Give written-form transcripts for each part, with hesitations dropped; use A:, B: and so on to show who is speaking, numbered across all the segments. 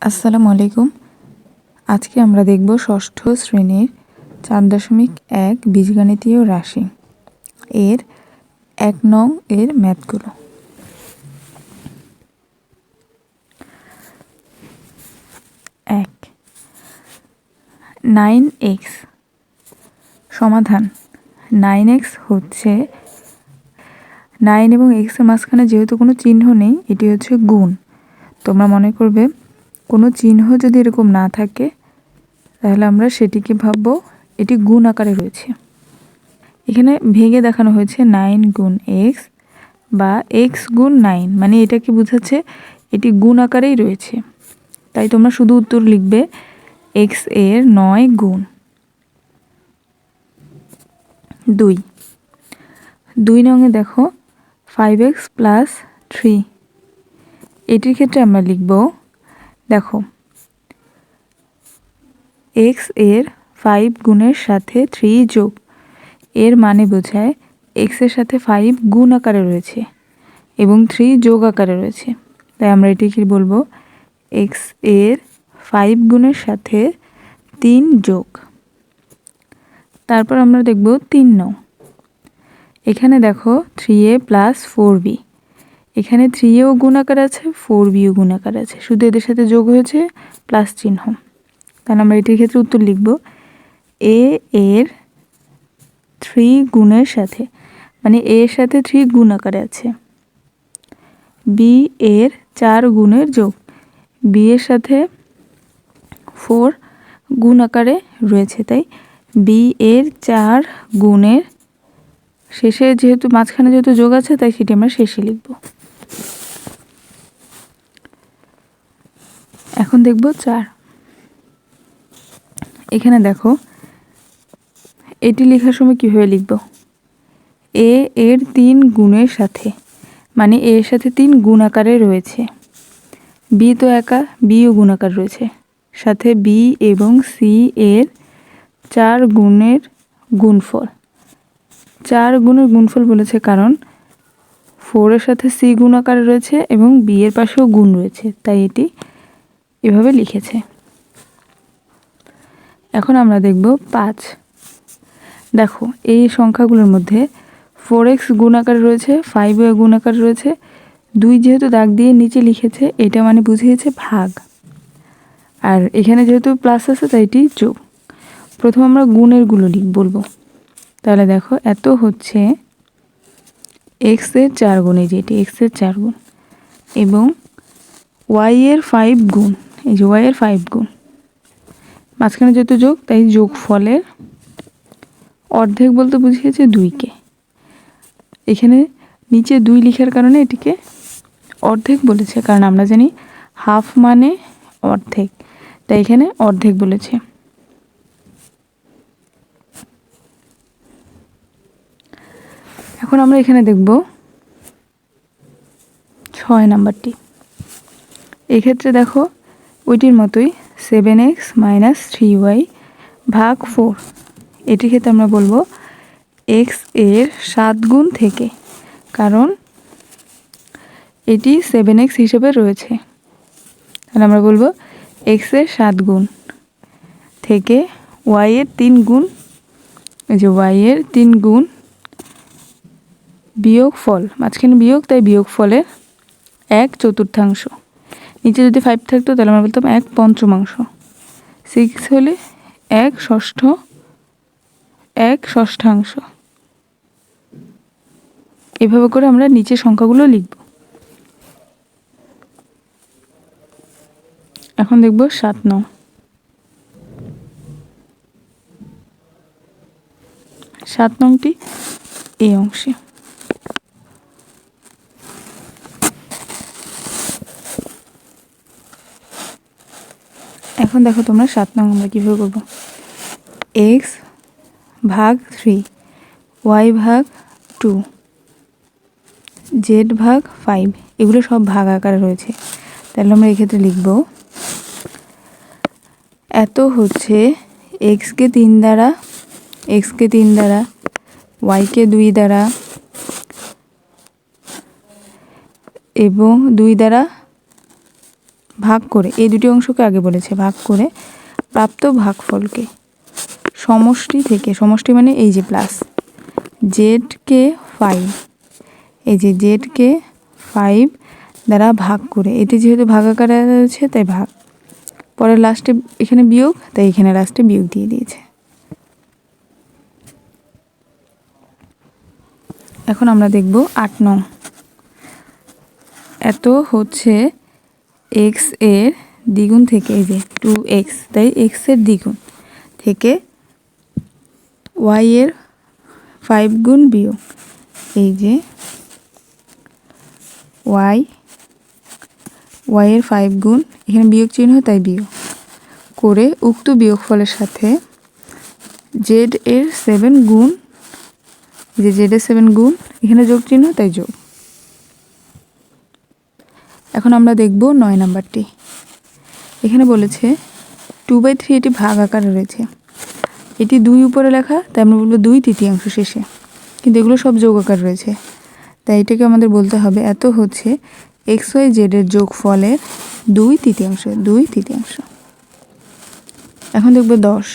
A: আসসালামু আলাইকুম। আজকে আমরা দেখব ষষ্ঠ শ্রেণীর 4.1 বীজগণিতীয় রাশি এর 1 নং এর ম্যাথগুলো। এক 9x সমাধান। 9x হচ্ছে 9 এবং x এর মাঝখানে যেহেতু কোনো চিহ্ন নেই, এটি হচ্ছে গুণ। তোমরা মনে করবে কোনো চিহ্ন যদি এরকম না থাকে তাহলে আমরা সেটিকে ভাববো এটি গুণ আকারে রয়েছে। এখানে ভেঙে দেখানো হয়েছে 9 গুণ x বা x গুণ 9, মানে এটাকে বোঝাচ্ছে এটি গুণ আকারেই রয়েছে। তাই তোমরা শুধু উত্তর লিখবে x এর 9 গুণ। 2 নঙে দেখো 5x প্লাস 3। এটির ক্ষেত্রে আমরা লিখব, দেখো x এর 5 গুণের সাথে 3 যোগ, এর মানে বোঝায় x এর সাথে 5 গুণ আকারে রয়েছে এবং 3 যোগ আকারে রয়েছে। তাই আমরা এটিকে বলবো x এর 5 গুণের সাথে 3 যোগ। তারপর আমরা দেখব 3 নং। এখানে দেখো 3a প্লাস 4b। এখানে 3aও গুণ আকারে আছে, 4bও গুণ আকারে আছে, শুধু এদের সাথে যোগ হয়েছে প্লাস চিহ্ন। তাহলে আমরা এটির ক্ষেত্রে উত্তর লিখব a এর 3 গুণের সাথে, মানে a এর সাথে 3 গুণ আকারে আছে, b এর 4 গুণের যোগ, b এর সাথে 4 গুণ আকারে রয়েছে, তাই b এর 4 গুণের শেষে যেহেতু মাঝখানে যেহেতু যোগ আছে তাই সেটি আমরা শেষে লিখব। এখন দেখব 4। এখানে দেখো এটি লেখার সময় কীভাবে লিখব, a এর 3 গুণের সাথে, মানে a এর সাথে 3 গুণ আকারে রয়েছে, b তো একা, bও গুণ আকার রয়েছে, সাথে b এবং c এর 4 গুণের গুণফল। 4 গুণের গুণফল বলেছে কারণ 4 এর সাথে c গুণ আকারে রয়েছে এবং b এর পাশেও গুণ রয়েছে, তাই এটি এভাবে লিখেছে। এখন আমরা দেখব 5। দেখো এই সংখ্যাগুলোর মধ্যে 4x গুণ আকারে রয়েছে, 5ও গুণ আকারে রয়েছে, 2 যেহেতু দাগ দিয়ে নিচে লিখেছে এটা মানে বুঝিয়েছে ভাগ, আর এখানে যেহেতু প্লাস আছে তাই এটি যোগ। প্রথম আমরা গুণেরগুলো বলবো। তাহলে দেখো এত হচ্ছে x এর 4 গুণ, এই যে এটি x এর 4 গুণ, এবং y এর 5 গুণ, এই যে y এর 5 গুণ, মাঝখানে যেহেতু যোগ তাই যোগ ফলের অর্ধেক বলতে বুঝিয়েছে 2কে। এখানে নিচে 2 লেখার কারণে এটিকে অর্ধেক বলেছে, কারণ আমরা জানি হাফ মানে অর্ধেক, তাই এখানে অর্ধেক বলেছে। এখন আমরা এখানে দেখব 6 নাম্বারটি। এক্ষেত্রে দেখো ওইটির মতোই 7x মাইনাস 3y ভাগ 4। এটির ক্ষেত্রে আমরা বলবো x এর 7 গুণ থেকে, কারণ এটি 7x হিসেবে রয়েছে, তাহলে আমরা বলবো x এর 7 গুণ থেকে y এর 3 গুণ, এই যে y এর 3 গুণ বিয়োগ ফল, মাঝখানে বিয়োগ তাই বিয়োগ ফলের 1/4। নিচে যদি 5 থাকতো তাহলে আমরা বলতাম 1/5। 6 হলে 1/6। এভাবে করে আমরা নিচের সংখ্যাগুলো লিখব। এখন দেখব 7 নং। 7 নংটি এই অংশে। এখন দেখো তোমরা 7 নং আমরা কীভাবে করবো, x ভাগ 3, y ভাগ 2, z ভাগ 5, এগুলো সব ভাগ আকারে রয়েছে। তাহলে আমরা এক্ষেত্রে লিখব এত হচ্ছে xকে 3 দ্বারা, yকে 2 দ্বারা এবং 2 দ্বারা ভাগ করে, এই দুটি অংশকে আগে বলেছে, ভাগ করে প্রাপ্ত ভাগফলকে সমষ্টি থেকে, সমষ্টি মানে এই যে প্লাস জেডকে 5, এই যে জেডকে 5 দ্বারা ভাগ করে, এটি যেহেতু ভাগাকারে আছে তাই ভাগ, পরে লাস্টে এখানে বিয়োগ, তাই এখানে লাস্টে বিয়োগ দিয়ে দিয়েছে। এখন আমরা দেখব 8 নং। এত হচ্ছে এক্স এর দ্বিগুণ থেকে, এই যে 2x, তাই এক্স এর দ্বিগুণ থেকে ওয়াই এর 5 গুণ বিয়োগ, এই যে ওয়াই এর 5 গুণ, এখানে বিয়োগ চিহ্ন তাই বিয়োগ করে উক্ত বিয়োগফলের সাথে জেড এর 7 গুণ, যে জেড এর 7 গুণ, এখানে যোগ চিহ্ন তাই যোগ। এখন আমরা দেখব 9 নাম্বারটি। এখানে বলেছে 2/3 এটি ভাগ আকারে রয়েছে, এটি 2 উপরে লেখা, তাই আমরা বলবো 2/3 শেষে, কিন্তু এগুলো সব যোগ আকার রয়েছে, তাই এটাকে আমাদের বলতে হবে এত হচ্ছে এক্স ওয়াই জেডের যোগফলের 2/3। এখন দেখব 10।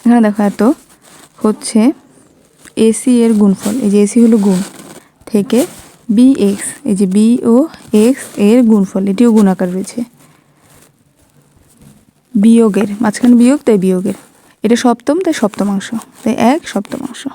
A: এখানে দেখো এত হচ্ছে এসি এর গুণফল, এই যে এসি হলো গুণ, থেকে বি এক্স, এই যে বি ও এক্স এর গুণফল, এটিও গুণ আকার রয়েছে, বিয়োগের মাঝখানে বিয়োগ তাই বিয়োগের, এটা সপ্তম তাই সপ্তমাংশ, তাই 1/7